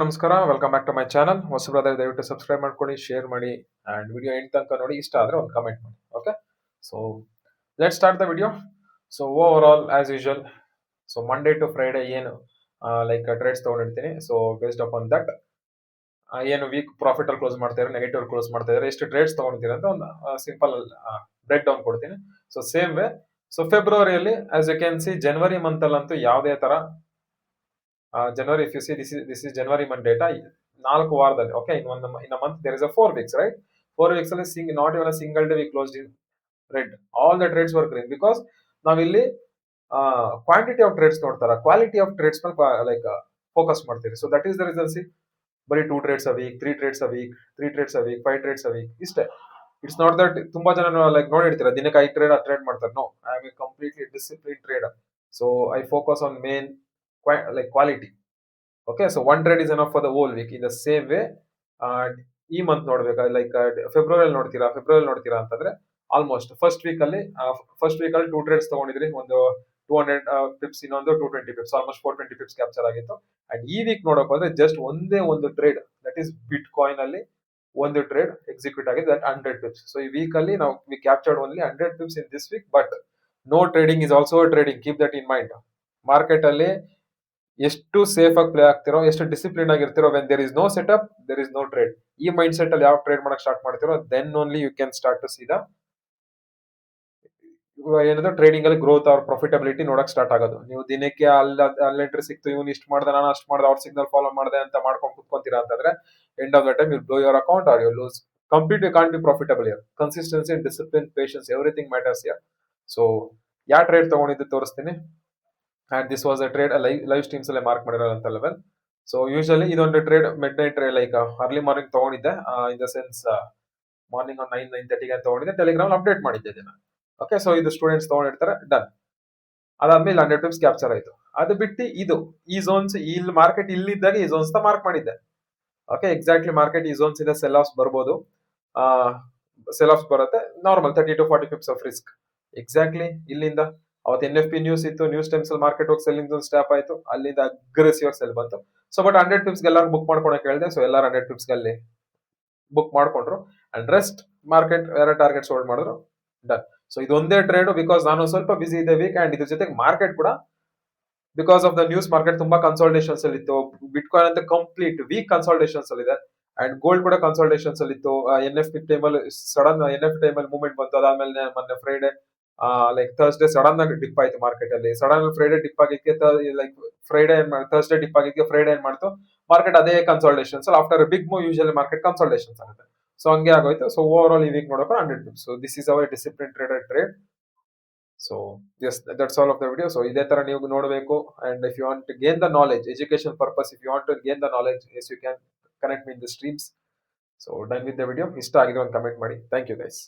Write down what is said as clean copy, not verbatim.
ನಮಸ್ಕಾರ, welcome back to my channel. ಹೊಸಬ್ರಾದ್ರೆ ದಯವಿಟ್ಟು ಸಬ್ಸ್ಕ್ರೈಬ್ ಮಾಡ್ಕೊಳ್ಳಿ, ಶೇರ್ ಮಾಡಿ ಅಂಡ್ ವಿಡಿಯೋ ಎಂಡ್ ತನಕ ನೋಡಿ. ಇಷ್ಟ ಆದ್ರೆ ಒಂದು ಕಮೆಂಟ್ ಮಾಡಿ. Okay, so let start the video. So over all as usual, so Monday to Friday ಏನು ಲೈಕ್ ಟ್ರೇಡ್ಸ್ ತಗೊಂಡಿರ್ತೀನಿ. ಸೊ ಬೇಸ್ಡ್ ಅಪಾನ್ ದಟ್ ಏನು ವೀಕ್ ಪ್ರಾಫಿಟ್ ಅಲ್ಲಿ ಕ್ಲೋಸ್ ಮಾಡ್ತಾ ಇದ್ದಾರೆ, ನೆಗೆಟಿವ್ ಕ್ಲೋಸ್ ಮಾಡ್ತಾ ಇದ್ದಾರೆ, ಎಷ್ಟು ಟ್ರೇಡ್ಸ್ ತಗೊಂಡಿದ್ದೀರಾ ಅಂತ ಒಂದು ಸಿಂಪಲ್ ಬ್ರೇಕ್ ಡೌನ್ ಕೊಡ್ತೀನಿ. ಸೊ ಸೇಮ್ ವೇ, ಸೊ ಫೆಬ್ರವರಿಯಲ್ಲಿ as you can see January month ಅಲ್ಲಂತೂ ಯಾವುದೇ ತರ January, if you see this is January month data, 4 ವಾರದಲ್ಲಿ. Okay, in month there is a 4 weeks, right? 4 weeks ಅಲ್ಲಿ not even a single day we closed in red. All the trades were green because ನಾವಿಲ್ಲಿ quantity of trades ನೋಡ್ತಾರ, quality of trades ಮೇಲೆ like focus ಮಾಡ್ತೀವಿ. So that is the reason. See, ಬರೀ 2 trades a week, 3 trades a week, 3 trades a week, 5 trades a week, ಇಷ್ಟೇ. It's not that ತುಂಬಾ ಜನ like ನೋಡಿರ್ತೀರ ದಿನಕ್ಕೆ 5 ಟ್ರೇಡ್ ಮಾಡ್ತಾರೆ. No, I am a completely discipline trader. So I focus on main like quality. Okay, so 1 trade is enough for the whole week. In the same way, ಈ month ನೋಡ್ಬೇಕಾ, like February ನೋಡ್ತೀರಾ ಅಂತಂದ್ರೆ almost first week ಅಲ್ಲಿ 2 trades ತಗೊಂಡಿದ್ರಿ. ಒಂದು 200 pips, ಇನ್ನೊಂದು 220 pips, almost 420 pips capture ಆಗಿತ್ತು. And ಈ week ನೋಡಕ್ ಹೋದ್ರೆ ಜಸ್ಟ್ ಒಂದೇ ಒಂದು trade, that is bitcoin ಅಲ್ಲಿ ಒಂದು ಟ್ರೇಡ್ ಎಕ್ಸಿಕ್ಯೂಟ್ ಆಗಿದೆ, ದಟ್ 100 ಪಿಪ್ಸ್. ಸೊ ಈ ವೀಕ್ ಅಲ್ಲಿ ನಾವು we captured only 100 pips in this week. But no trading is also trading, keep that in mind. Market ಅಲ್ಲಿ ಎಷ್ಟು ಸೇಫ್ ಆಗಿ ಪ್ಲೇ ಆಗ್ತಿರೋ, ಎಷ್ಟು ಡಿಸಿಪ್ಲಿನ್ ಆಗಿರ್ತಿರೋ, when there is no setup there is no trade. ಈ mindset ಅಲ್ಲಿ ಯಾವ trade ಮಾಡಕ್ ಸ್ಟಾರ್ಟ್ ಮಾಡ್ತಿರೋ, then only you can start to see the ಏನದು ಟ್ರೇಡಿಂಗ್ ಅಲ್ಲಿ ಗ್ರೋತ್ ಆರ್ ಪ್ರಾಫಿಟಬಿಲಿಟಿ ನೋಡಕ್ ಸ್ಟಾರ್ಟ್ ಆಗೋದು. ನೀವು ದಿನಕ್ಕೆ ಎಂಟ್ರಿ ಸಿಕ್ತು, ಇವ್ನು ಇಷ್ಟು ಮಾಡ್ದೆ, ನಾನು ಅಷ್ಟು ಮಾಡ್ದೆ, ಅವ್ರ ಸಿಗ್ನಲ್ ಫಾಲೋ ಮಾಡಿದೆ ಅಂತ ಮಾಡ್ಕೊಂಡು ಕುತ್ಕೊಂತೀರಾ ಅಂತಂದ್ರೆ end of the time you blow your account or you lose complete. You can't be profitable here. Consistency, discipline, patience, everything matters here. So ಯಾವ ಟ್ರೇಡ್ ತಗೊಂಡಿದ್ದು ತೋರಿಸ್ತೀನಿ. And this was a trade live streams ಅಲ್ಲೇ mark ಮಾಡಿರೋಂತ level. So usually ಇದೊಂದು trade midnight trade, like early morning ತಗೊಂಡಿದ್ದೆ. In the sense morning 9:30 ತಗೊಂಡಿದ್ದೆ. Telegram update ಮಾಡಿದ್ದೆ ಇದನ್ನ. ಓಕೆ, ಸೊ ಇದು ಸ್ಟೂಡೆಂಟ್ಸ್ ತಗೊಂಡಿರ್ತಾರೆ, ಡನ್. ಅದಾದ್ಮೇಲೆ 100 ಪಿಪ್ಸ್ ಕ್ಯಾಪ್ಚರ್ ಆಯ್ತು. ಅದು ಬಿಟ್ಟು ಈ ಝೋನ್ಸ್, ಇಲ್ಲಿ ಮಾರ್ಕೆಟ್ ಇಲ್ಲಿದ್ದಾಗ ಈ ಝೋನ್ಸ್ ಮಾರ್ಕ್ ಮಾಡಿದ್ದೆ. ಓಕೆ, ಎಕ್ಸಾಕ್ಟ್ಲಿ ಮಾರ್ಕೆಟ್ ಈ ಝೋನ್ಸ್ ಇದೆ, ಸೆಲ್ ಆಫ್ಸ್ ಬರ್ಬೋದು. ಸೆಲ್ ಆಫ್ಸ್ ಬರುತ್ತೆ normal 30 to 40 pips of risk. Exactly ಇಲ್ಲಿಂದ ಅವತ್ತು NFP ನ್ಯೂಸ್ ಇತ್ತು, ನ್ಯೂಸ್ ಟೈಮ್ಸ್ ಅಲ್ಲಿ ಮಾರ್ಕೆಟ್ ಹೋಗಿ ಸೆಲ್ಲಿಂಗ್ ಝೋನ್ ಸ್ಟಾಪ್ ಆಯ್ತು, ಅಲ್ಲಿಂದ ಅಗ್ರೆಸಿವ್ ಆಗಿ ಸೆಲ್ ಬಂತು. ಸೊ ಬಟ್ 100 ಪಿಪ್ಸ್ ಎಲ್ಲರೂ ಬುಕ್ ಮಾಡ್ಕೊಳಕ್ ಹೇಳಿದೆ. ಸೊ ಎಲ್ಲರೂ 100 ಪಿಪ್ಸ್ ಅಲ್ಲಿ ಬುಕ್ ಮಾಡ್ಕೊಂಡ್ರು. ಅಂಡ್ ರೆಸ್ಟ್ ಮಾರ್ಕೆಟ್ ಬೇರೆ ಟಾರ್ಗೆಟ್ಸ್ ಹೋಲ್ಡ್ ಮಾಡಿದ್ರು, ಡನ್. ಸೊ ಇದೊಂದೇ ಟ್ರೇಡ್, ಬಿಕಾಸ್ ನಾನು ಸ್ವಲ್ಪ ಬಿಸಿ ಇದೆ ವೀಕ್. ಅಂಡ್ ಇದ್ರ ಜೊತೆಗೆ ಮಾರ್ಕೆಟ್ ಕೂಡ because of the news market ತುಂಬಾ ಕನ್ಸಲ್ಟೇಷನ್ಸ್ ಅಲ್ಲಿ ಇತ್ತು. ಬಿಟ್ ಕಾಯಿನ್ ಅಂತ ಕಂಪ್ಲೀಟ್ ವೀಕ್ ಕನ್ಸಲ್ಟೇಷನ್ಸ್ ಅಲ್ಲಿ ಇದೆ. ಅಂಡ್ ಗೋಲ್ಡ್ ಕೂಡ ಕನ್ಸಲ್ಟೇಷನ್ಸ್ ಅಲ್ಲಿ ಇತ್ತು. NFP ಟೈಮಲ್ಲಿ ಸಡನ್ NFP ಟೈಮಲ್ಲಿ ಮೂವ್ಮೆಂಟ್ ಬಂತು. ಅದಾದ್ಮೇಲೆ ಮೊನ್ನೆ ಫ್ರೈಡೆ ಲೈಕ್ ಥರ್ಸ್ಡೇ ಸಡನ್ ಆಗಿ ಡಿಪ್ ಆಯ್ತು ಮಾರ್ಕೆಟ್ ಅಲ್ಲಿ. ಸಡನ್ ಫ್ರೈಡೆ ಡಿಪ್ ಆಗಿದ್ದಕ್ಕೆ ಲೈಕ್ ಫ್ರೈಡೆ ಥರ್ಸ್ಡೇ ಡಿಪ್ ಆಗಿದ್ದಕ್ಕೆ ಫ್ರೈಡೆ ಏನ್ ಮಾಡ್ತು, ಮಾರ್ಕೆಟ್ ಅದೇ consultations after big move usually market consultations ಆಗುತ್ತೆ. ಸೊ ಹಂಗೆ ಆಗೋಯ್ತು. ಸೊ ಓವರ್ ಆಲ್ ಈ ವೀಕ್ ನೋಡೋಕೆ 100 pips. So this is our discipline trade. So yes, that's all of the video. So ಇದೇ ತರ ನೀವು ನೋಡಬೇಕು. And if you want to gain the knowledge, education purpose, if you want to gain the knowledge, yes you can connect me in the streams. So done with the video. ಇಷ್ಟ ಆಗಿದೆ ಒಂದು comment ಮಾಡಿ. Thank you guys.